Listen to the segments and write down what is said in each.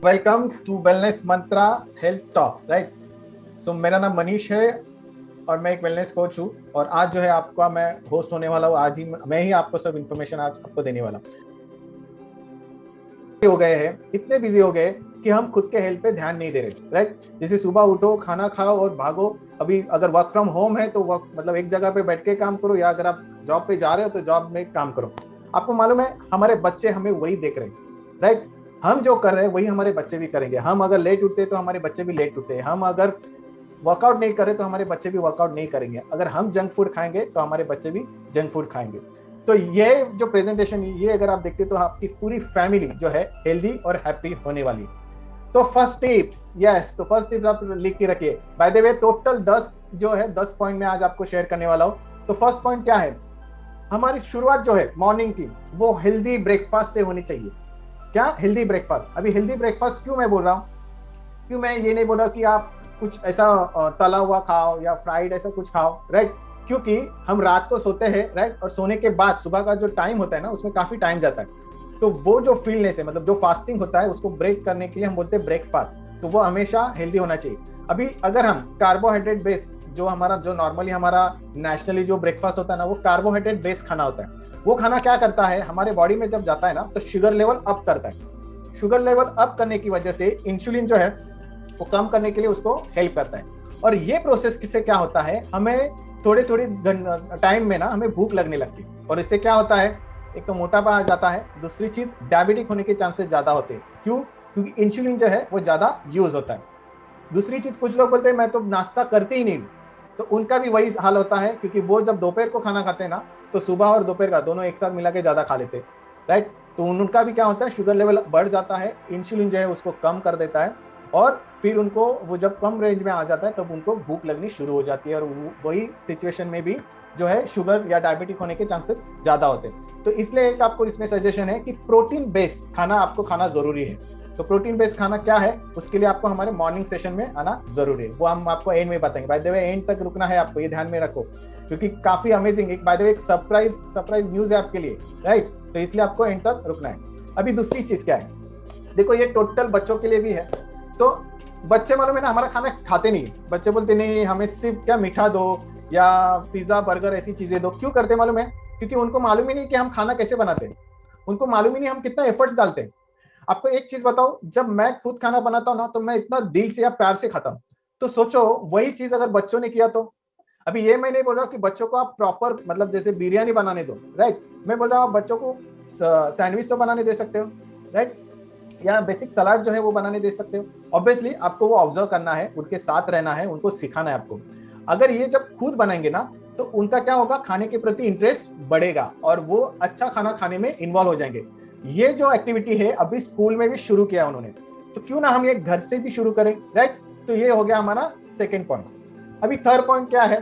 Welcome to wellness mantra health talk. Right, so मेरा नाम मनीष है और मैं एक वेलनेस कोच हूँ। और आज जो है आपका मैं होस्ट होने वाला हूँ। आज ही मैं ही आपको सब इन्फॉर्मेशन आज आपको देने वाला हूँ। हो गए हैं, इतने बिजी हो गए कि हम खुद के हेल्थ पे ध्यान नहीं दे रहे। राइट, जैसे सुबह उठो, खाना खाओ और भागो। अभी अगर वर्क फ्रॉम होम है तो वर्क मतलब एक जगह पे बैठ के काम करो, या अगर आप जॉब पे जा रहे हो तो जॉब में काम करो। आपको मालूम है हमारे बच्चे हमें वही देख रहे हैं। राइट, हम जो कर रहे हैं वही हमारे बच्चे भी करेंगे। हम अगर लेट उठते हैं तो हमारे बच्चे भी लेट उठते हैं। हम अगर वर्कआउट नहीं करें तो हमारे बच्चे भी वर्कआउट नहीं करेंगे। अगर हम जंक फूड खाएंगे तो हमारे बच्चे भी जंक फूड खाएंगे। तो ये जो प्रेजेंटेशन ये अगर आप देखते तो आपकी पूरी फैमिली जो है हेल्दी और हैप्पी होने वाली है। तो फर्स्ट टिप्स, यस, तो फर्स्ट टिप्स आप लिख के रखिए। बाय द वे टोटल 10 जो है 10 पॉइंट में आज आपको शेयर करने वाला हूं। तो फर्स्ट पॉइंट क्या है, हमारी शुरुआत जो है मॉर्निंग की वो हेल्दी ब्रेकफास्ट से होनी चाहिए। क्या हेल्दी ब्रेकफास्ट? अभी हेल्दी ब्रेकफास्ट क्यों मैं बोल रहा हूँ, क्यों मैं ये नहीं बोल रहा कि आप कुछ ऐसा तला हुआ खाओ या फ्राइड ऐसा कुछ खाओ। राइट, क्योंकि हम रात को सोते हैं, राइट, और सोने के बाद सुबह का जो टाइम होता है ना उसमें काफी टाइम जाता है। तो वो जो फीलनेस है, मतलब जो फास्टिंग होता है, उसको ब्रेक करने के लिए हम बोलते हैं ब्रेकफास्ट। तो वो हमेशा हेल्दी होना चाहिए। अभी अगर हम कार्बोहाइड्रेट बेस्ड जो नॉर्मली हमारा नेशनली जो ब्रेकफास्ट होता है ना, वो कार्बोहाइड्रेट बेस्ड खाना होता है। वो खाना क्या करता है, हमारे बॉडी में जब जाता है ना तो शुगर लेवल अप करता है। शुगर लेवल अप करने की वजह से इंसुलिन जो है वो कम करने के लिए उसको हेल्प करता है। और ये प्रोसेस किससे क्या होता है, हमें थोड़ी थोड़ी टाइम में ना हमें भूख लगने लगती है। और इससे क्या होता है, एक तो मोटापा आ जाता है, दूसरी चीज डायबिटिक होने के चांसेस ज्यादा होते हैं। क्यों? क्योंकि इंसुलिन जो है वो ज्यादा यूज होता है। दूसरी चीज, कुछ लोग बोलते हैं मैं तो नाश्ता करते ही नहीं, तो उनका भी वही हाल होता है, क्योंकि वो जब दोपहर को खाना खाते हैं ना तो सुबह और दोपहर का दोनों एक साथ मिला के ज्यादा खा लेते हैं। राइट, तो उनका भी क्या होता है, शुगर लेवल बढ़ जाता है, इंसुलिन जो है उसको कम कर देता है। और फिर उनको वो जब कम रेंज में आ जाता है तब उनको भूख लगनी शुरू हो जाती है। और वही सिचुएशन में भी जो है शुगर या डायबिटिक होने के चांसेस ज्यादा होते हैं। तो इसलिए एक आपको इसमें सजेशन है कि प्रोटीन बेस्ड खाना आपको खाना जरूरी है। तो प्रोटीन बेस्ड खाना क्या है, उसके लिए आपको हमारे मॉर्निंग सेशन में आना जरूरी है। वो हम आपको एंड में बताएंगे। बाय द वे एंड तक रुकना है आपको, ये ध्यान में रखो, क्योंकि काफी अमेजिंग एक बाय द वे एक सरप्राइज न्यूज है आपके लिए। राइट, तो इसलिए आपको एंड तक रुकना है। अभी दूसरी चीज क्या है, देखो ये टोटल बच्चों के लिए भी है। तो बच्चे मालूम है ना हमारा खाना खाते नहीं। बच्चे बोलते नहीं हमें सिर्फ क्या मीठा दो या पिज्जा बर्गर ऐसी चीजें दो। क्यों करते मालूम है? क्योंकि उनको मालूम ही नहीं कि हम खाना कैसे बनाते हैं। उनको मालूम ही नहीं हम कितना एफर्ट्स डालते हैं। आपको एक चीज बताओ, जब मैं खुद खाना बनाता हूँ ना तो मैं इतना दिल से या प्यार से खाता हूँ। तो सोचो वही चीज अगर बच्चों ने किया तो। अभी ये मैं नहीं बोल रहा कि बच्चों को आप प्रॉपर मतलब जैसे बिरयानी बनाने दो। राइट, मैं बोल रहा हूँ बच्चों को सैंडविच तो बनाने दे सकते हो। राइट, या बेसिक सलाद जो है वो बनाने दे सकते हो। ऑब्वियसली आपको वो ऑब्जर्व करना है, उनके साथ रहना है, उनको सिखाना है आपको। अगर ये जब खुद बनाएंगे ना तो उनका क्या होगा, खाने के प्रति इंटरेस्ट बढ़ेगा और वो अच्छा खाना खाने में इन्वॉल्व हो जाएंगे। ये जो एक्टिविटी है अभी स्कूल में भी शुरू किया उन्होंने, तो क्यों ना हम ये घर से भी शुरू करें। राइट, तो ये हो गया हमारा सेकेंड पॉइंट। अभी थर्ड पॉइंट क्या है,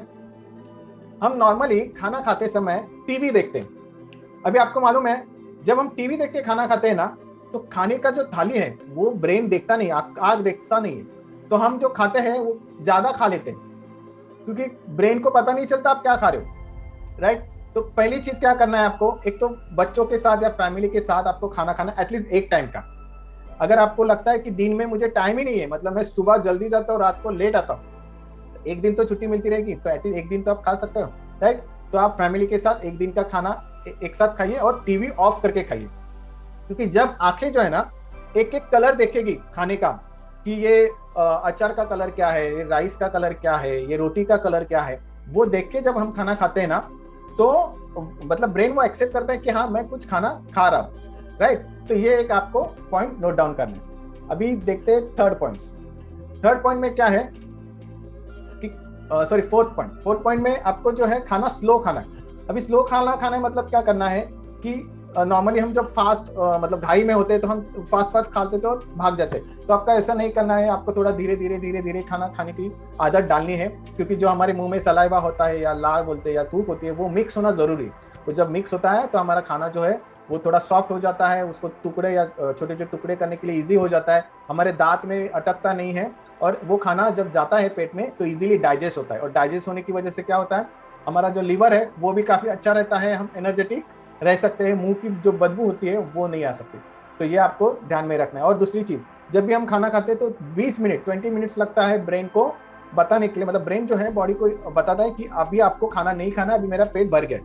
हम नॉर्मली खाना खाते समय टीवी देखते हैं। अभी आपको मालूम है जब हम टीवी देख के खाना खाते हैं ना तो खाने का जो थाली है वो ब्रेन देखता नहीं, आग देखता नहीं है। तो हम जो खाते हैं वो ज्यादा खा लेते हैं, क्योंकि ब्रेन को पता नहीं चलता आप क्या खा रहे हो। राइट, तो पहली चीज क्या करना है आपको, एक तो बच्चों के साथ या फैमिली के साथ आपको खाना खाना एटलीस्ट एक टाइम का। अगर आपको लगता है कि दिन में मुझे टाइम ही नहीं है, मतलब मैं सुबह जल्दी जाता हूँ रात को लेट आता हूँ, एक दिन तो छुट्टी मिलती रहेगी, तो एटलीस्ट एक दिन तो आप खा सकते हो। राइट, तो आप फैमिली के साथ एक दिन का खाना एक साथ खाइए और टीवी ऑफ करके खाइए। क्योंकि जब आंखें जो है ना एक एक कलर देखेगी खाने का, कि ये अचार का कलर क्या है, ये राइस का कलर क्या है, ये रोटी का कलर क्या है, वो देख के जब हम खाना खाते हैं ना तो मतलब ब्रेन वो एक्सेप्ट करता है कि हाँ मैं कुछ खाना खा रहा हूँ। राइट, तो ये एक आपको पॉइंट नोट डाउन करना है। अभी देखते हैं थर्ड पॉइंट में क्या है कि सॉरी फोर्थ पॉइंट में आपको जो है खाना स्लो खाना है। अभी स्लो खाना खाना है मतलब क्या करना है कि नॉर्मली हम जब फास्ट मतलब घाई में होते हैं तो हम फास्ट खाते थे और भाग जाते हैं। तो आपका ऐसा नहीं करना है, आपको थोड़ा धीरे धीरे खाना खाने की आदत डालनी है। क्योंकि जो हमारे मुंह में सलाइवा होता है या लार बोलते हैं या थूक होती है वो मिक्स होना जरूरी है। तो जब मिक्स होता है तो हमारा खाना जो है वो थोड़ा सॉफ्ट हो जाता है, उसको टुकड़े या छोटे छोटे टुकड़े करने के लिए ईजी हो जाता है, हमारे दांत में अटकता नहीं है। और वो खाना जब जाता है पेट में तो इजीली डाइजेस्ट होता है। और डाइजेस्ट होने की वजह से क्या होता है, हमारा जो लीवर है वो भी काफी अच्छा रहता है, हम एनर्जेटिक रह सकते हैं, मुंह की जो बदबू होती है वो नहीं आ सकती। तो ये आपको ध्यान में रखना है। और दूसरी चीज, जब भी हम खाना खाते हैं तो 20 मिनट्स लगता है ब्रेन को बताने के लिए, मतलब ब्रेन जो है बॉडी को बताता है कि अभी आपको खाना नहीं खाना, अभी मेरा पेट भर गया।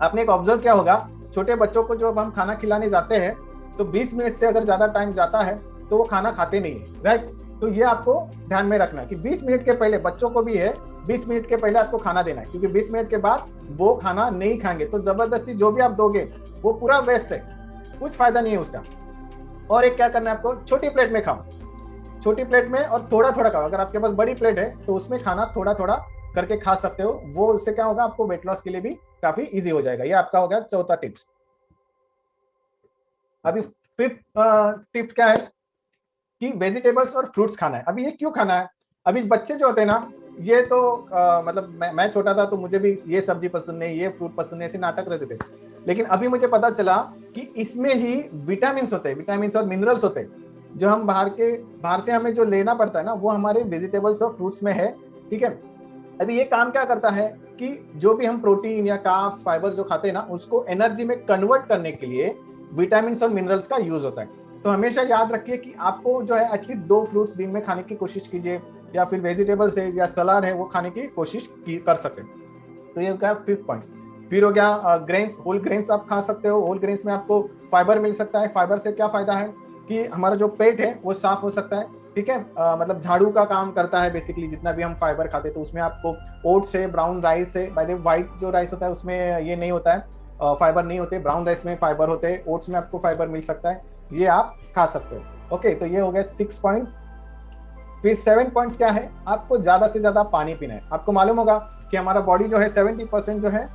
आपने एक ऑब्जर्व किया होगा, छोटे बच्चों को जब हम खाना खिलाने जाते हैं तो 20 मिनट से अगर ज्यादा टाइम जाता है तो वो खाना खाते नहीं है, राइट। तो ये आपको ध्यान में रखना कि 20 मिनट के पहले, बच्चों को भी है, 20 मिनट के पहले आपको खाना देना है, क्योंकि 20 मिनट के बाद वो खाना नहीं खाएंगे तो जबरदस्ती जो भी आप दोगे वो पूरा वेस्ट है, कुछ फायदा नहीं है उसका। और एक क्या करना है आपको, छोटी प्लेट में खाओ, छोटी प्लेट में और थोड़ा थोड़ा खाओ। अगर आपके पास बड़ी प्लेट है तो उसमें खाना थोड़ा थोड़ा करके खा सकते हो, वो उससे क्या होगा, आपको वेट लॉस के लिए भी काफी इजी हो जाएगा। ये आपका हो गया चौथा टिप्स। अभी फिफ्थ टिप क्या है कि वेजिटेबल्स और फ्रूट्स खाना है। अभी ये क्यों खाना है, अभी बच्चे जो होते हैं ना, ये तो मतलब मैं छोटा था तो मुझे भी ये सब्जी पसंद नहीं, ये फ्रूट पसंद नहीं, ऐसे नाटक रहते थे। लेकिन अभी मुझे पता चला कि इसमें ही विटामिन होते हैं, विटामिन और मिनरल्स होते हैं, जो हम बाहर से हमें जो लेना पड़ता है ना, वो हमारे वेजिटेबल्स और फ्रूट्स में है, ठीक है। अभी ये काम क्या करता है कि जो भी हम प्रोटीन या कार्ब्स, फाइबर जो खाते हैं ना, उसको एनर्जी में कन्वर्ट करने के लिए विटामिन और मिनरल्स का यूज होता है। तो हमेशा याद रखिए कि आपको जो है एटलीस्ट 2 फ्रूट्स दिन में खाने की कोशिश कीजिए, या फिर वेजिटेबल्स है या सलाद है वो खाने की कोशिश कर सकें। तो ये हो गया 5th पॉइंट। फिर हो गया ग्रेन्स, होल ग्रेन्स आप खा सकते हो। होल ग्रेन्स में आपको फाइबर मिल सकता है। फाइबर से क्या फायदा है कि हमारा जो पेट है वो साफ हो सकता है, ठीक है। मतलब झाड़ू का काम करता है बेसिकली, जितना भी हम फाइबर खाते हैं। तो उसमें आपको ओट्स है, ब्राउन राइस है, बाय द वे व्हाइट जो राइस होता है उसमें ये नहीं होता है, फाइबर नहीं होते, ब्राउन राइस में फाइबर होते हैं, ओट्स में आपको फाइबर मिल सकता है, ये आप खा सकते हो। ओके, तो ये हो गया 6 पॉइंट। फिर 7 पॉइंट्स क्या है, आपको ज्यादा से ज्यादा पानी पीना है। आपको मालूम होगा कि हमारा बॉडी जो है 70% जो है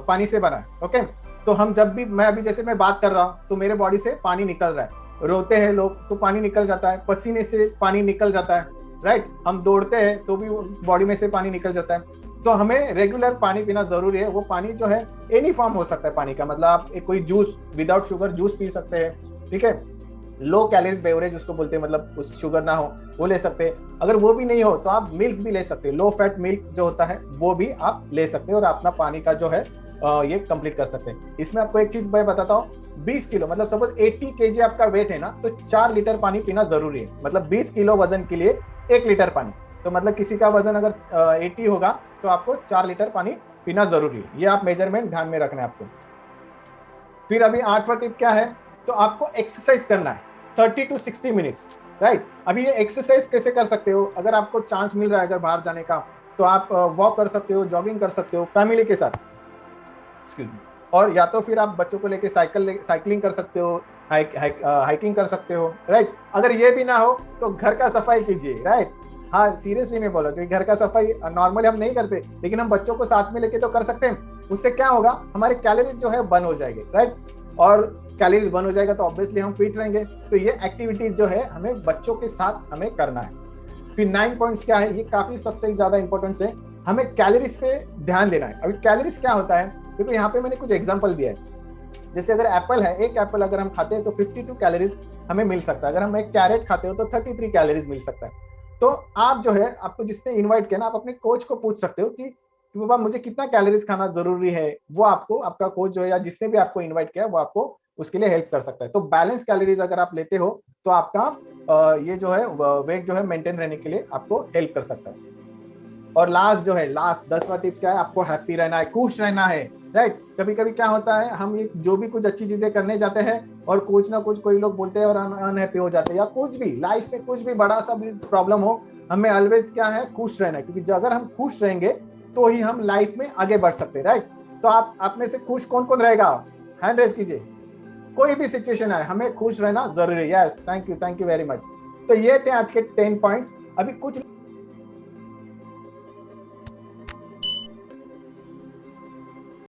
पानी से बना है, ओके। तो हम जब भी, मैं अभी जैसे मैं बात कर रहा हूँ तो मेरे बॉडी से पानी निकल रहा है, रोते हैं लोग तो पानी निकल जाता है, पसीने से पानी निकल जाता है, राइट। हम दौड़ते हैं तो भी बॉडी में से पानी निकल जाता है। तो हमें रेगुलर पानी पीना जरूरी है। वो पानी जो है एनी फॉर्म हो सकता है पानी का, मतलब आप एक कोई juice, without sugar juice P सकते हैं, ठीक है। लो कैलोरी बेवरेज उसको बोलते हैं, मतलब उस शुगर ना हो वो ले सकते हैं। अगर वो भी नहीं हो तो आप मिल्क भी ले सकते हैं, लो फैट मिल्क जो होता है वो भी आप ले सकते हैं, और अपना पानी का जो है ये कंप्लीट कर सकते हैं। इसमें आपको एक चीज मैं बताता हूँ, 20 किलो मतलब सपोज 80 kg आपका वेट है ना, तो 4 लीटर पानी पीना जरूरी है। मतलब 20 किलो वजन के लिए 1 लीटर पानी। तो मतलब किसी का वजन अगर 80 होगा तो आपको 4 लीटर पानी पीना जरूरी है। ये आप मेजरमेंट ध्यान में रखना है आपको। फिर अभी 8वां टिप क्या है, तो आपको एक्सरसाइज करना है 30 to 60 मिनट्स, राइट। अभी ये एक्सरसाइज कैसे कर सकते हो, अगर आपको चांस मिल रहा है अगर बाहर जाने का, तो आप वॉक कर सकते हो, जॉगिंग कर सकते हो फैमिली के साथ, एक्सक्यूज मी। और या तो फिर आप बच्चों को लेके साइकिलिंग कर सकते हो, हाइकिंग कर सकते हो, राइट। अगर ये भी ना हो तो घर का सफाई कीजिए, राइट। हाँ सीरियसली मैं बोला, क्योंकि घर का सफाई नॉर्मली हम नहीं करते, लेकिन हम बच्चों को साथ में लेके तो कर सकते हैं। उससे क्या होगा, हमारे कैलोरीज जो है बर्न हो जाएंगे, राइट। और कैलोरीज बर्न हो जाएगा तो ऑब्वियसली हम फिट रहेंगे। तो ये एक्टिविटीज जो है हमें बच्चों के साथ हमें करना है। फिर 9 पॉइंट्स क्या है, ये काफी सबसे ज्यादा इंपॉर्टेंट है, हमें कैलोरीज पे ध्यान देना है। अभी कैलोरीज क्या होता है, क्योंकि यहाँ पे मैंने कुछ एग्जांपल दिया है। जैसे अगर एप्पल है, एक एप्पल अगर हम खाते हैं तो 52 कैलोरीज हमें मिल सकता है। अगर हम एक कैरेट खाते हो तो 33 कैलोरीज मिल सकता है। तो आप जो है, आपको जिसने इन्वाइट किया ना, आप अपने कोच को पूछ सकते हो कि बाबा मुझे कितना कैलोरीज खाना जरूरी है। वो आपको, आपका कोच जो है या जिसने भी आपको इन्वाइट किया वो आपको उसके लिए हेल्प कर सकता है। तो बैलेंस कैलोरीज अगर आप लेते हो तो आपका ये जो है वेट जो है मेंटेन रहने के लिए आपको हेल्प कर सकता है। और लास्ट 10वां टिप्स क्या है, आपको हैप्पी रहना है, खुश रहना है, राइट। कभी कभी क्या होता है, हम ये जो भी कुछ अच्छी चीजें करने जाते हैं और कुछ ना कुछ कोई लोग बोलते हैं और अनहैप्पी हो जाते हैं, या कुछ भी लाइफ में कुछ भी बड़ा सा भी प्रॉब्लम हो, हमें ऑलवेज क्या है, खुश रहना है। क्योंकि अगर हम खुश रहेंगे तो ही हम लाइफ में आगे बढ़ सकते हैं, राइट। तो आप में से खुश कौन कौन रहेगा, हैंड रेज कीजिए। कोई भी सिचुएशन है हमें खुश रहना जरूरी है। Yes, thank you very much. तो ये थे आज के 10 पॉइंट्स। अभी कुछ